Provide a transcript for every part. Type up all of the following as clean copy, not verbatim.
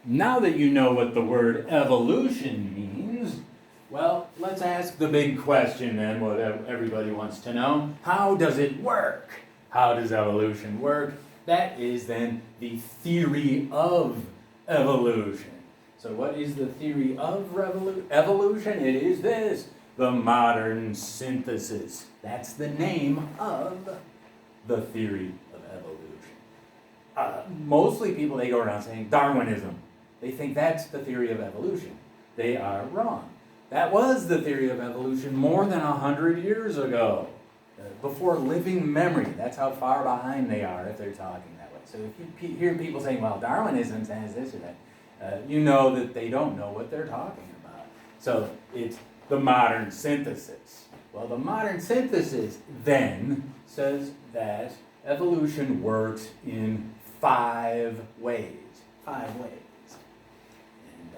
now that you know what the word evolution means, well, let's ask the big question then, what everybody wants to know. How does it work? How does evolution work? That is then the theory of evolution. So what is the theory of evolution? It is this, the modern synthesis. That's the name of the theory of evolution. Mostly people, they go around saying Darwinism. They think that's the theory of evolution. They are wrong. That was the theory of evolution more than 100 years ago, before living memory. That's how far behind they are if they're talking that way. So if you hear people saying, well, Darwinism says this or that, you know that they don't know what they're talking about. So it's the modern synthesis. Well, the modern synthesis then says that evolution works in 5 ways. 5 ways. And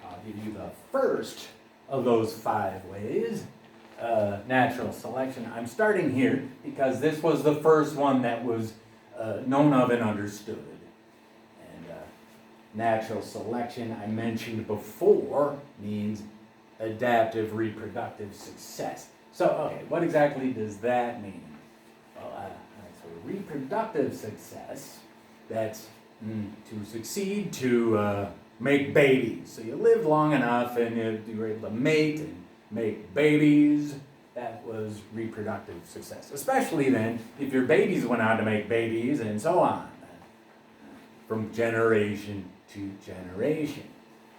I'll give you the first of those 5 ways, natural selection. I'm starting here because this was the first one that was known of and understood. And natural selection, I mentioned before, means adaptive reproductive success. So, okay, what exactly does that mean? Well, so reproductive success, that's to succeed to make babies. So you lived long enough and you were able to mate and make babies. That was reproductive success. Especially then, if your babies went on to make babies and so on, from generation to generation.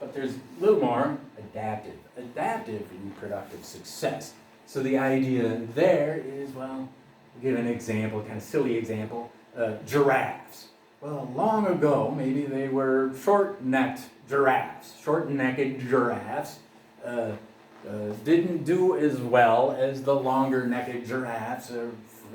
But there's a little more adaptive reproductive success. So the idea there is, well, I'll give an example, kind of silly example, giraffes. Well, long ago, maybe they were short-necked giraffes. Short-necked giraffes didn't do as well as the longer-necked giraffes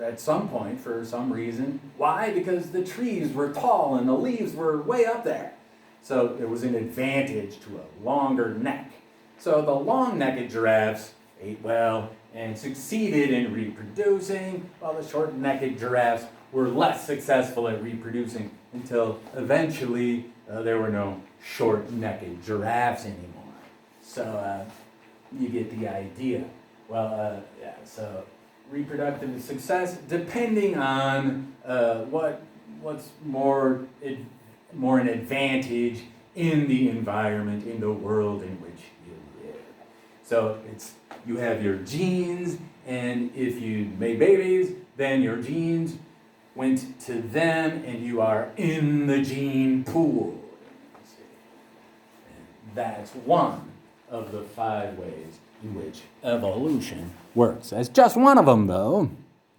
at some point for some reason. Why? Because the trees were tall and the leaves were way up there. So it was an advantage to a longer neck. So the long-necked giraffes ate well and succeeded in reproducing, while the short-necked giraffes were less successful at reproducing until eventually there were no short-necked giraffes anymore. So you get the idea. Well, so reproductive success, depending on what's more an advantage in the environment, in the world in which you live. So you have your genes, and if you made babies, then your genes went to them, and you are in the gene pool. And that's one of the 5 ways in which evolution works. That's just one of them, though.